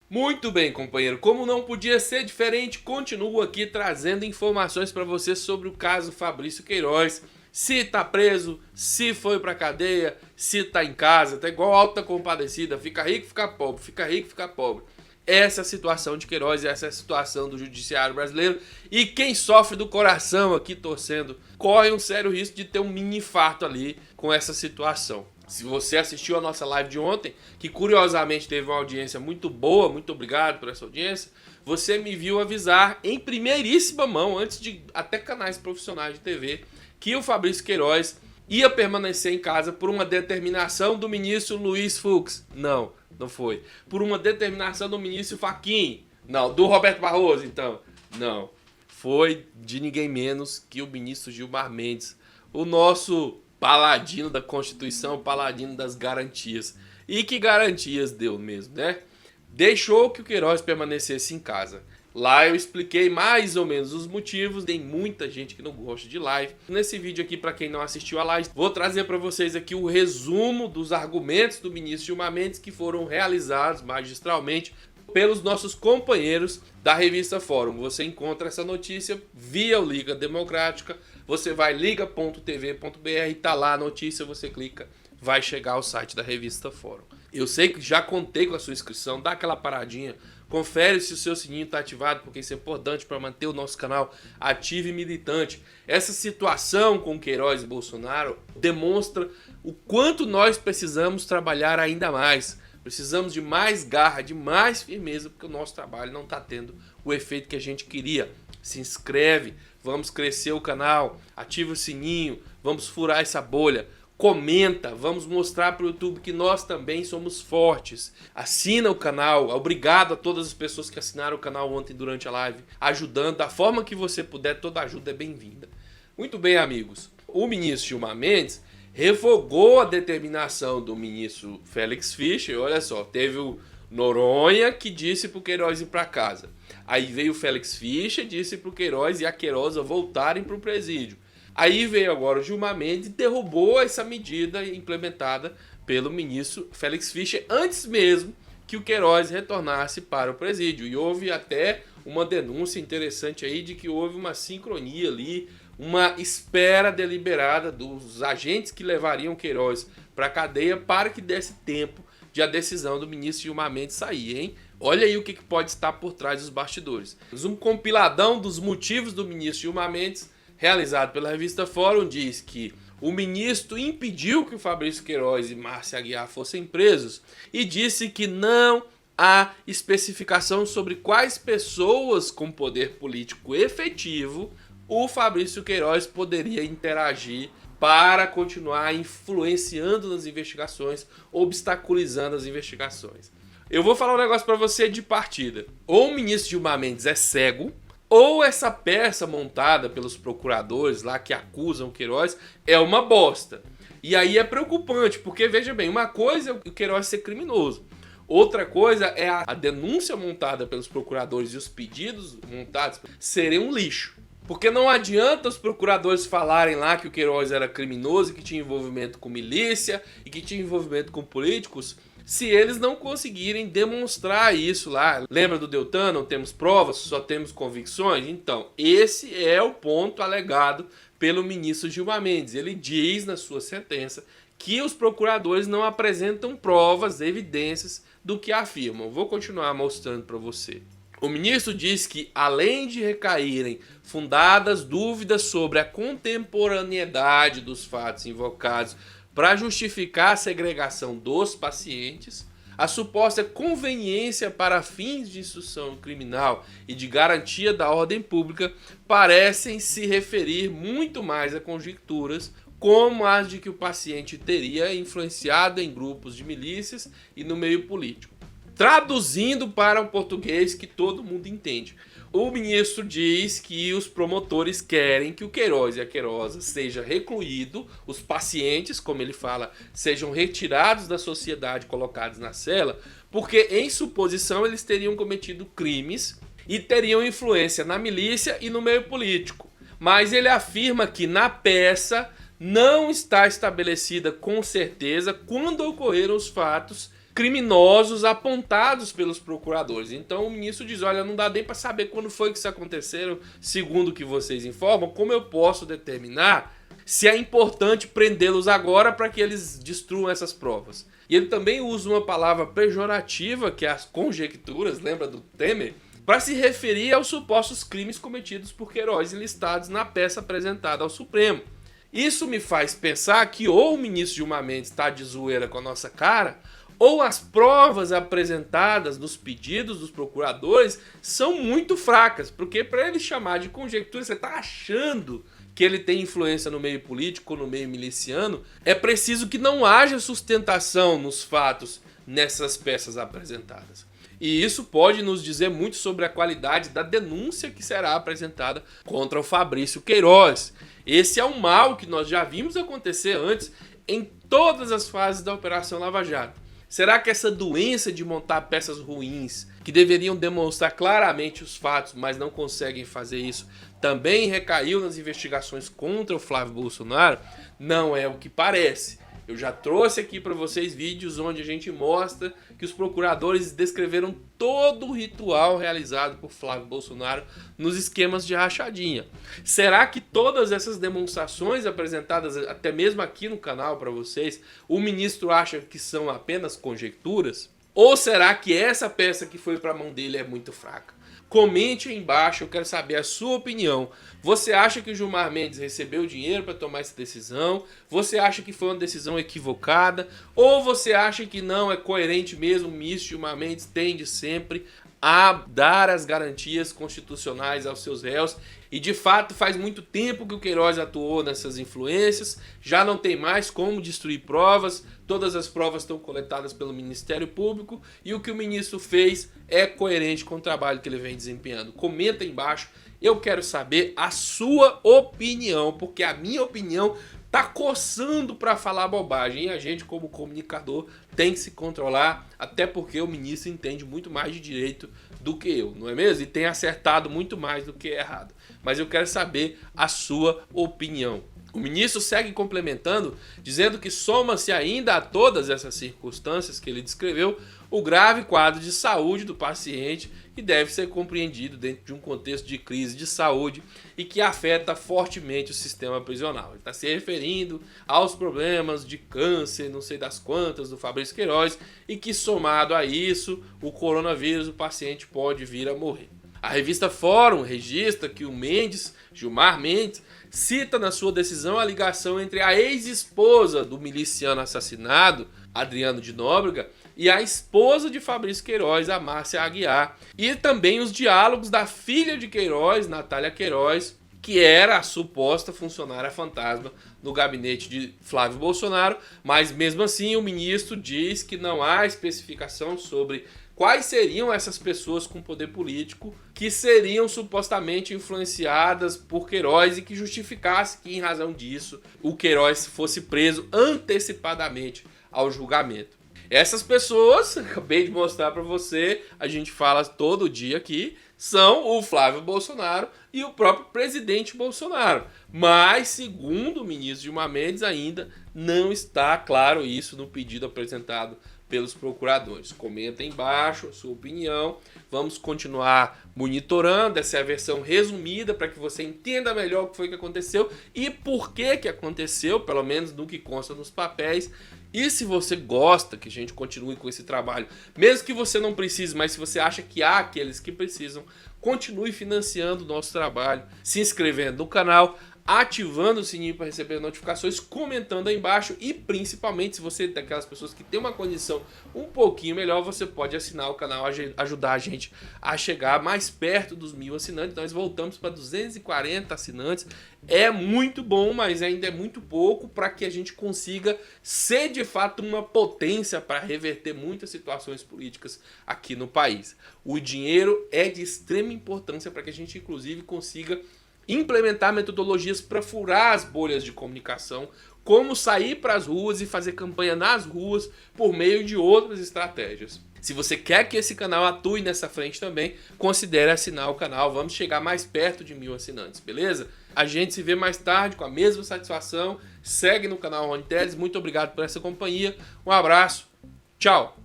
Muito bem, companheiro. Como não podia ser diferente, continuo aqui trazendo informações para você sobre o caso Fabrício Queiroz. Se tá preso, se foi pra cadeia, se tá em casa, tá igual Alta Compadecida, fica rico, fica pobre, fica rico, fica pobre. Essa é a situação de Queiroz, essa é a situação do judiciário brasileiro. E quem sofre do coração aqui torcendo, corre um sério risco de ter um mini infarto ali com essa situação. Se você assistiu a nossa live de ontem, que curiosamente teve uma audiência muito boa, muito obrigado por essa audiência, você me viu avisar em primeiríssima mão, antes de até canais profissionais de TV, que o Fabrício Queiroz ia permanecer em casa por uma determinação do ministro Luiz Fux. Não, não foi. Por uma determinação do ministro Fachin. Não, do Roberto Barroso, então. Não. Foi de ninguém menos que o ministro Gilmar Mendes, o nosso paladino da Constituição, paladino das garantias. E que garantias deu mesmo, né? Deixou que o Queiroz permanecesse em casa. Lá eu expliquei mais ou menos os motivos. Tem muita gente que não gosta de live. Nesse vídeo aqui, para quem não assistiu a live, vou trazer para vocês aqui o resumo dos argumentos do ministro Gilmar Mendes que foram realizados magistralmente pelos nossos companheiros da revista Fórum. Você encontra essa notícia via o Liga Democrática. Você vai liga.tv.br, tá lá a notícia, você clica, vai chegar ao site da revista Fórum. Eu sei que já contei com a sua inscrição, dá aquela paradinha, confere se o seu sininho está ativado, porque isso é importante para manter o nosso canal ativo e militante. Essa situação com Queiroz e Bolsonaro demonstra o quanto nós precisamos trabalhar ainda mais. Precisamos de mais garra, de mais firmeza, porque o nosso trabalho não está tendo o efeito que a gente queria. Se inscreve, vamos crescer o canal, ativa o sininho, vamos furar essa bolha. Comenta, vamos mostrar para o YouTube que nós também somos fortes. Assina o canal, obrigado a todas as pessoas que assinaram o canal ontem durante a live, ajudando da forma que você puder, toda ajuda é bem-vinda. Muito bem, amigos. O ministro Gilmar Mendes revogou a determinação do ministro Félix Fischer. Olha só, teve o Noronha que disse para o Queiroz ir para casa. Aí veio o Félix Fischer, disse para o Queiroz e a Queiroza voltarem para o presídio. Aí veio agora o Gilmar Mendes e derrubou essa medida implementada pelo ministro Félix Fischer antes mesmo que o Queiroz retornasse para o presídio. E houve até uma denúncia interessante aí de que houve uma sincronia ali, uma espera deliberada dos agentes que levariam Queiroz para a cadeia para que desse tempo de a decisão do ministro Gilmar Mendes sair, hein? Olha aí o que pode estar por trás dos bastidores. Um compiladão dos motivos do ministro Gilmar Mendes, realizado pela revista Fórum, diz que o ministro impediu que o Fabrício Queiroz e Márcia Aguiar fossem presos e disse que não há especificação sobre quais pessoas com poder político efetivo o Fabrício Queiroz poderia interagir para continuar influenciando nas investigações, obstaculizando as investigações. Eu vou falar um negócio para você de partida. Ou o ministro Gilmar Mendes é cego, ou essa peça montada pelos procuradores lá que acusam o Queiroz é uma bosta. E aí é preocupante, porque veja bem, uma coisa é o Queiroz ser criminoso. Outra coisa é a denúncia montada pelos procuradores e os pedidos montados serem um lixo. Porque não adianta os procuradores falarem lá que o Queiroz era criminoso, que tinha envolvimento com milícia e que tinha envolvimento com políticos, se eles não conseguirem demonstrar isso lá. Lembra do Deltan? Não temos provas, só temos convicções? Então, esse é o ponto alegado pelo ministro Gilmar Mendes. Ele diz na sua sentença que os procuradores não apresentam provas, evidências do que afirmam. Vou continuar mostrando para você. O ministro diz que, além de recaírem fundadas dúvidas sobre a contemporaneidade dos fatos invocados para justificar a segregação dos pacientes, a suposta conveniência para fins de instrução criminal e de garantia da ordem pública parecem se referir muito mais a conjecturas como as de que o paciente teria influenciado em grupos de milícias e no meio político. Traduzindo para um português que todo mundo entende, o ministro diz que os promotores querem que o Queiroz e a Queiroza seja recluído, os pacientes, como ele fala, sejam retirados da sociedade, colocados na cela, porque em suposição eles teriam cometido crimes e teriam influência na milícia e no meio político. Mas ele afirma que na peça não está estabelecida com certeza quando ocorreram os fatos criminosos apontados pelos procuradores. Então o ministro diz, olha, não dá nem para saber quando foi que isso aconteceu, segundo o que vocês informam, como eu posso determinar se é importante prendê-los agora para que eles destruam essas provas. E ele também usa uma palavra pejorativa, que é as conjecturas, lembra do Temer? Para se referir aos supostos crimes cometidos por Queiroz enlistados na peça apresentada ao Supremo. Isso me faz pensar que ou o ministro Gilmar Mendes está de zoeira com a nossa cara, ou as provas apresentadas nos pedidos dos procuradores são muito fracas, porque para ele chamar de conjectura, você está achando que ele tem influência no meio político, no meio miliciano, é preciso que não haja sustentação nos fatos nessas peças apresentadas. E isso pode nos dizer muito sobre a qualidade da denúncia que será apresentada contra o Fabrício Queiroz. Esse é um mal que nós já vimos acontecer antes em todas as fases da Operação Lava Jato. Será que essa doença de montar peças ruins, que deveriam demonstrar claramente os fatos, mas não conseguem fazer isso, também recaiu nas investigações contra o Flávio Bolsonaro? Não é o que parece. Eu já trouxe aqui para vocês vídeos onde a gente mostra que os procuradores descreveram todo o ritual realizado por Flávio Bolsonaro nos esquemas de rachadinha. Será que todas essas demonstrações apresentadas até mesmo aqui no canal para vocês, o ministro acha que são apenas conjecturas? Ou será que essa peça que foi para a mão dele é muito fraca? Comente aí embaixo, eu quero saber a sua opinião. Você acha que o Gilmar Mendes recebeu dinheiro para tomar essa decisão? Você acha que foi uma decisão equivocada? Ou você acha que não, é coerente mesmo, o ministro Gilmar Mendes tende sempre a dar as garantias constitucionais aos seus réus? E de fato faz muito tempo que o Queiroz atuou nessas influências, já não tem mais como destruir provas, todas as provas estão coletadas pelo Ministério Público e o que o ministro fez é coerente com o trabalho que ele vem desempenhando. Comenta aí embaixo, eu quero saber a sua opinião, porque a minha opinião tá coçando para falar bobagem e a gente como comunicador tem que se controlar, até porque o ministro entende muito mais de direito do que eu, não é mesmo? E tem acertado muito mais do que errado. Mas eu quero saber a sua opinião. O ministro segue complementando, dizendo que soma-se ainda a todas essas circunstâncias que ele descreveu o grave quadro de saúde do paciente que deve ser compreendido dentro de um contexto de crise de saúde e que afeta fortemente o sistema prisional. Ele está se referindo aos problemas de câncer, não sei das quantas, do Fabrício Queiroz e que somado a isso, o coronavírus, o paciente pode vir a morrer. A revista Fórum registra que o Mendes, Gilmar Mendes, cita na sua decisão a ligação entre a ex-esposa do miliciano assassinado, Adriano de Nóbrega, e a esposa de Fabrício Queiroz, a Márcia Aguiar. E também os diálogos da filha de Queiroz, Natália Queiroz, que era a suposta funcionária fantasma no gabinete de Flávio Bolsonaro, mas mesmo assim o ministro diz que não há especificação sobre quais seriam essas pessoas com poder político que seriam supostamente influenciadas por Queiroz e que justificasse que, em razão disso, o Queiroz fosse preso antecipadamente ao julgamento. Essas pessoas, acabei de mostrar para você, a gente fala todo dia aqui, são o Flávio Bolsonaro e o próprio presidente Bolsonaro. Mas, segundo o ministro Gilmar Mendes, ainda não está claro isso no pedido apresentado pelos procuradores. Comenta aí embaixo a sua opinião. Vamos continuar monitorando. Essa é a versão resumida para que você entenda melhor o que foi que aconteceu e por que que aconteceu, pelo menos no que consta nos papéis. E se você gosta que a gente continue com esse trabalho, mesmo que você não precise, mas se você acha que há aqueles que precisam, continue financiando o nosso trabalho, se inscrevendo no canal, ativando o sininho para receber notificações, comentando aí embaixo e principalmente se você é daquelas pessoas que tem uma condição um pouquinho melhor, você pode assinar o canal, ajudar a gente a chegar mais perto dos 1000 assinantes. Nós voltamos para 240 assinantes, é muito bom, mas ainda é muito pouco para que a gente consiga ser de fato uma potência para reverter muitas situações políticas aqui no país. O dinheiro é de extrema importância para que a gente inclusive consiga implementar metodologias para furar as bolhas de comunicação, como sair para as ruas e fazer campanha nas ruas por meio de outras estratégias. Se você quer que esse canal atue nessa frente também, considere assinar o canal. Vamos chegar mais perto de 1000 assinantes, beleza? A gente se vê mais tarde com a mesma satisfação. Segue no canal Rony Telles. Muito obrigado por essa companhia. Um abraço. Tchau.